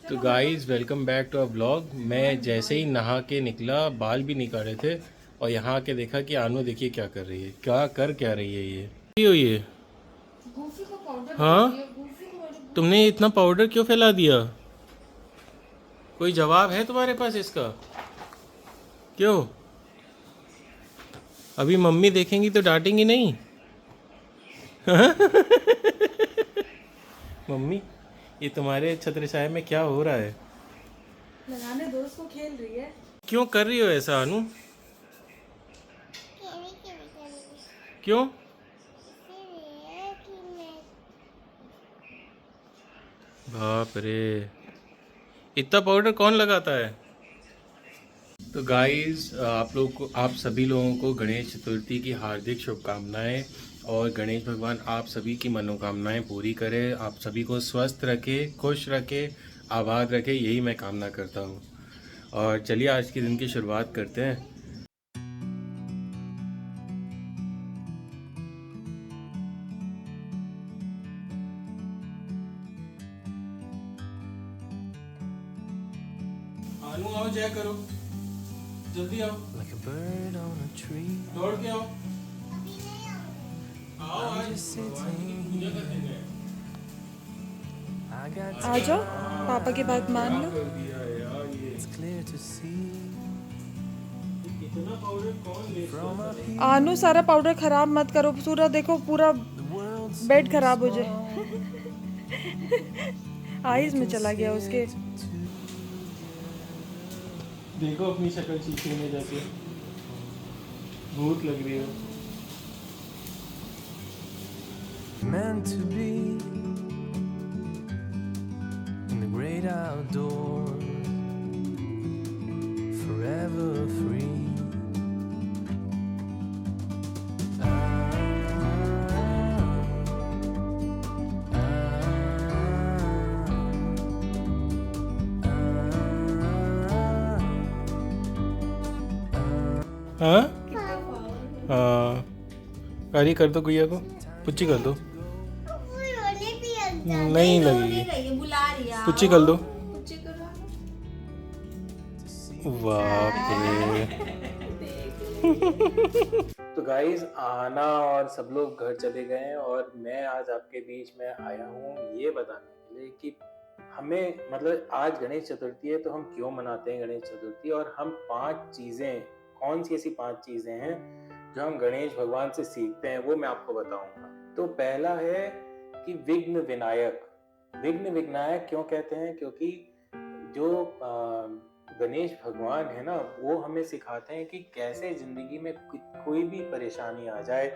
तो guys welcome back to a vlog. मैं जैसे ही नहा के निकला, बाल भी नहीं काटे थे और यहाँ आके देखा कि आनू देखिए क्या कर रही है, क्या रही है ये हुई है। गूफी को पाउडर हाँ, लगाती है। गूफी को मैंने तुमने इतना पाउडर क्यों फैला दिया? कोई जवाब है तुम्हारे पास इसका? क्यों? अभी मम्मी देखेंगी तो डांटेंगी नहीं? मम्मी, ये तुम्हारे छत्रछाया में क्या हो रहा है? लगाने दो, उसको खेल रही है। क्यों कर रही हो ऐसा अनु? खेली खेली करेगी क्यों? इसीलिए कि मैं बाप रे, इतना पाउडर कौन लगाता है? तो गाइस, आप सभी लोगों को गणेश चतुर्थी की हार्दिक शुभकामनाएं। और गणेश भगवान आप सभी की मनोकामनाएं पूरी करे, आप सभी को स्वस्थ रखे, खुश रखे, आबाद रखे, यही मैं कामना करता हूं। और चलिए आज के दिन की शुरुआत करते हैं। आनू आओ, जय करो, जल्दी आओ, like a bird on a tree, दौड़ के आओ। आओ, आज भगवान की पूजा करने गए। आ जाओ, पापा की बात मान लो। कर दिया है यार ये। इतना पाउडर कौन लेता है? आनू, सारा पाउडर खराब मत करो। पूरा देखो, पूरा बेड खराब हो जाए। आईज में चला गया उसके। देखो अपनी शक्ल शीशे में जाके, भूत लग रही हो। Meant to be in the great outdoors, forever free. हाँ हाँ, कारी कर दो, गुड़िया को पुच्ची कर दो। वो रोने भी लग जाता नहीं रोने लगेगी, रही है, बुला रही है। पुच्ची कर दो। कुछ करो। बाप रे। तो गाइज, आना और सब लोग घर चले गए हैं और मैं आज आपके बीच में आया हूँ ये बताने के लिए कि हमें, मतलब आज गणेश चतुर्थी है तो हम क्यों मनाते हैं गणेश चतुर्थी, और हम 5 चीजें, कौन सी ऐसी 5 चीजें हैं जो हम गणेश भगवान से सीखते हैं, वो मैं आपको बताऊंगा। तो पहला है कि विघ्न विनायक। विघ्न विनायक क्यों कहते हैं? क्योंकि जो गणेश भगवान है ना, वो हमें सिखाते हैं कि कैसे जिंदगी में कोई भी परेशानी आ जाए,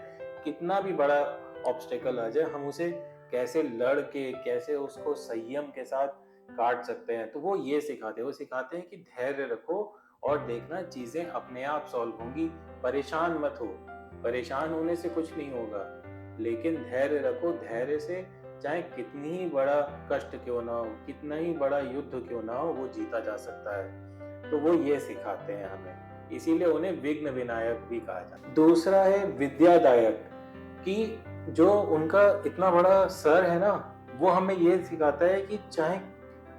कितना भी बड़ा ऑब्स्टेकल आ जाए, हम उसे कैसे लड़ के, कैसे उसको संयम के साथ काट सकते हैं। तो वो ये सिखाते हैं, वो सिखाते हैं कि धैर्य रखो और देखना चीजें अपने आप सॉल्व होंगी। परेशान मत हो, परेशान होने से कुछ नहीं होगा, लेकिन धैर्य रखो। धैर्य से चाहे कितनी ही बड़ा कष्ट क्यों ना हो, कितना ही बड़ा युद्ध क्यों ना हो, वो जीता जा सकता है। तो वो ये सिखाते हैं हमें, इसीलिए उन्हें विघ्न विनायक भी कहा जाता है। दूसरा है विद्यादायक, कि जो उनका इतना बड़ा सर है ना, वो हमें ये सिखाता है कि चाहे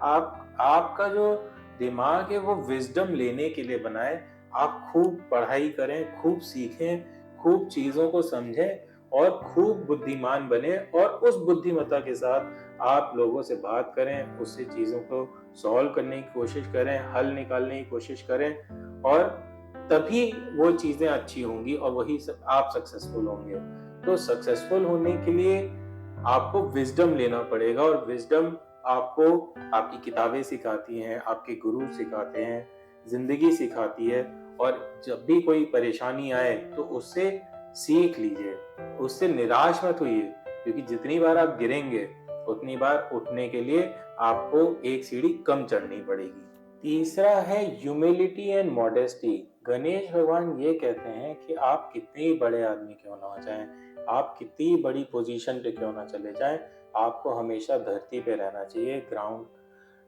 आपका जो दिमाग है वो विजडम लेने के लिए बनाए। आप खूब पढ़ाई करें, खूब सीखें, खूब चीजों को समझें और खूब बुद्धिमान बने, और उस बुद्धिमत्ता के साथ आप लोगों से बात करें, उससे चीजों को सॉल्व करने की कोशिश करें, हल निकालने की कोशिश करें, और तभी वो चीजें अच्छी होंगी और वही आप सक्सेसफुल होंगे। तो सक्सेसफुल होने के लिए आपको विजडम लेना पड़ेगा, और विजडम आपको आपकी किताबें सिखाती हैं, आपके गुरु सिखाते हैं, जिंदगी सिखाती है। और जब भी कोई परेशानी आए तो उससे सीख लीजिए, उससे निराश मत होइए, क्योंकि जितनी बार आप गिरेंगे उतनी बार उठने के लिए आपको एक सीढ़ी कम चढ़नी पड़ेगी। तीसरा है ह्यूमिलिटी एंड मॉडेस्टी। गणेश भगवान ये कहते हैं कि आप कितने ही बड़े आदमी क्यों ना हो जाएं, आप कितनी बड़ी पोजीशन पे क्यों ना चले जाएं, आपको हमेशा धरती पे रहना चाहिए, ग्राउंड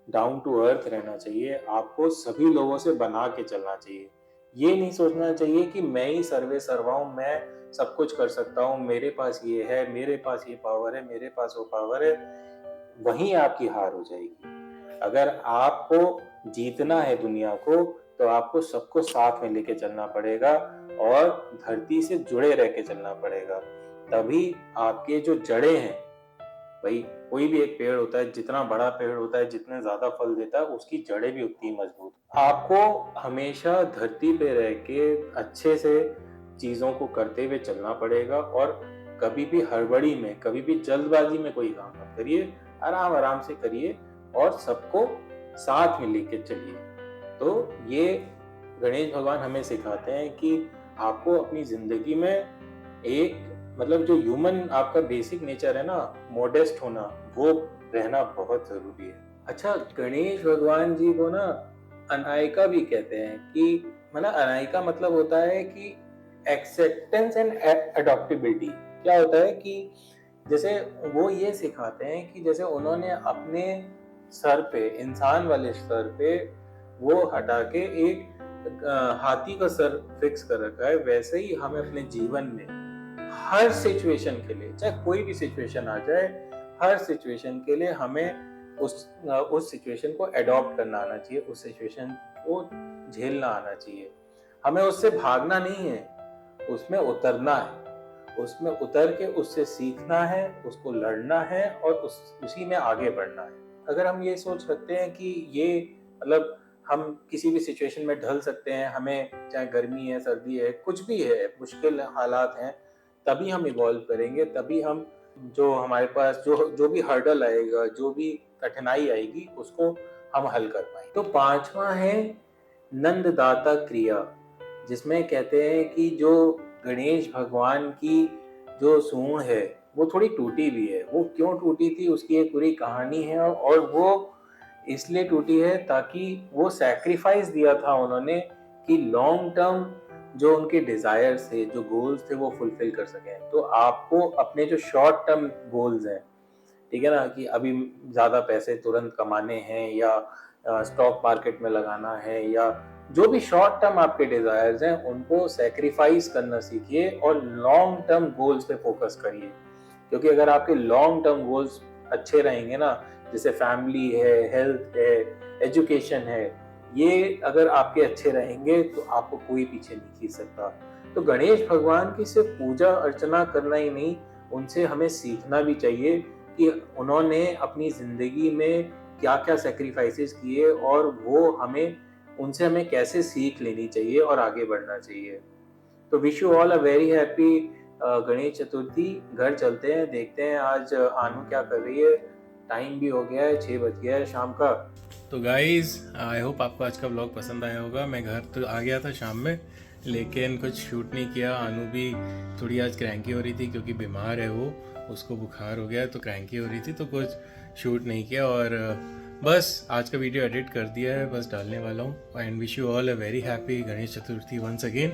डाउन टू अर्थ रहना चाहिए। आपको सभी लोगों से बना के चलना चाहिए। ये नहीं सोचना चाहिए कि मैं ही सर्वे सर्वा हूँ, मैं सब कुछ कर सकता हूँ, मेरे पास ये है, मेरे पास ये पावर है, मेरे पास वो पावर है। वहीं आपकी हार हो जाएगी। अगर आपको जीतना है दुनिया को तो आपको सबको साथ में लेके चलना पड़ेगा और धरती से जुड़े रह के चलना पड़ेगा। तभी आपके जो जड़ें हैं, भाई कोई भी एक पेड़ होता है, जितना बड़ा पेड़ होता है, जितने ज्यादा फल देता है, उसकी जड़ें भी उतनी मजबूत। आपको हमेशा धरती पे रह के अच्छे से चीजों को करते हुए चलना पड़ेगा और कभी भी हड़बड़ी में, कभी भी जल्दबाजी में कोई काम मत करिए, आराम आराम से करिए और सबको साथ में लेके चलिए। तो ये गणेश भगवान हमें सिखाते हैं कि आपको अपनी जिंदगी में एक मतलब जो ह्यूमन आपका बेसिक नेचर है ना, मोडेस्ट होना, वो रहना बहुत जरूरी है। अच्छा, गणेश भगवान जी को ना अनायका भी कहते हैं कि मतलब अनायका मतलब होता है कि एक्सेप्टेंस एंड अडॉप्टेबिलिटी। क्या होता है कि जैसे वो ये सिखाते हैं कि जैसे उन्होंने अपने सर पे, इंसान वाले सर पे वो हटा के एक हाथी का सर फिक्स कर रखा है, वैसे ही हमें अपने जीवन में हर सिचुएशन के लिए, चाहे कोई भी सिचुएशन आ जाए, हर सिचुएशन के लिए हमें उस सिचुएशन को अडॉप्ट करना आना चाहिए, उस सिचुएशन को झेलना आना चाहिए। हमें उससे भागना नहीं है, उसमें उतरना है, उसमें उतर के उससे सीखना है, उसको लड़ना है और उसी में आगे बढ़ना है। अगर हम ये सोच रखते हैं कि ये मतलब हम किसी भी सिचुएशन में ढल सकते हैं, हमें चाहे गर्मी है, सर्दी है, कुछ भी है, मुश्किल हालात हैं, तभी हम इवॉल्व करेंगे, तभी हम जो हमारे पास जो भी हर्डल आएगा, जो भी कठिनाई आएगी, उसको हम हल कर पाएंगे। तो पांचवा है नंददाता क्रिया, जिसमें कहते हैं कि जो गणेश भगवान की जो सूंड है वो थोड़ी टूटी भी है। वो क्यों टूटी थी उसकी एक पूरी कहानी है और वो इसलिए टूटी है ताकि वो सैक्रिफाइस दिया था उन्होंने कि लॉन्ग टर्म जो उनके डिजायर्स थे, जो गोल्स थे, वो फुलफिल कर सकें। तो आपको अपने जो शॉर्ट टर्म गोल्स हैं, ठीक है ना, कि अभी ज़्यादा पैसे तुरंत कमाने हैं या स्टॉक मार्केट में लगाना है या जो भी शॉर्ट टर्म आपके डिजायर्स हैं, उनको सैक्रिफाइस करना सीखिए और लॉन्ग टर्म गोल्स पे फोकस करिए। क्योंकि अगर आपके लॉन्ग टर्म गोल्स अच्छे रहेंगे ना, जैसे फैमिली है, हेल्थ है, एजुकेशन है, ये अगर आपके अच्छे रहेंगे तो आपको कोई पीछे नहीं खींच सकता। तो गणेश भगवान की सिर्फ पूजा अर्चना करना ही नहीं, उनसे हमें सीखना भी चाहिए कि उन्होंने अपनी जिंदगी में क्या क्या सैक्रिफाइसेस किए और वो उनसे हमें कैसे सीख लेनी चाहिए और आगे बढ़ना चाहिए। तो wish you all a very happy Ganesh Chaturthi. घर चलते हैं, देखते हैं आज आनू क्या कर रही है। टाइम भी हो गया है, 6 बज गया है शाम का। तो गाइज, आई होप आपको आज का व्लॉग पसंद आया होगा। मैं घर तो आ गया था शाम में, लेकिन कुछ शूट नहीं किया। आनू भी थोड़ी आज क्रैंकी हो रही थी क्योंकि बीमार है वो, उसको बुखार हो गया तो क्रैंकी हो रही थी, तो कुछ शूट नहीं किया। और बस आज का वीडियो एडिट कर दिया है, बस डालने वाला हूँ। And wish you all a very happy Ganesh Chaturthi once again.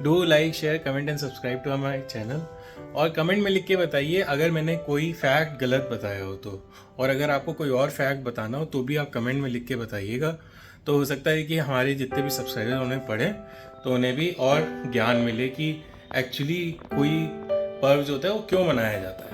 Do like, share, comment and subscribe to my channel. और कमेंट में लिख के बताइए अगर मैंने कोई फैक्ट गलत बताया हो तो, और अगर आपको कोई और फैक्ट बताना हो तो भी आप कमेंट में लिख के बताइएगा। तो हो सकता है कि हमारे जितने भी सब्सक्राइबर उन्हें पढ़ें तो उन्हें भी और ज्ञान मिले कि एक्चुअली कोई पर्व जो होता है वो क्यों मनाया जाता है।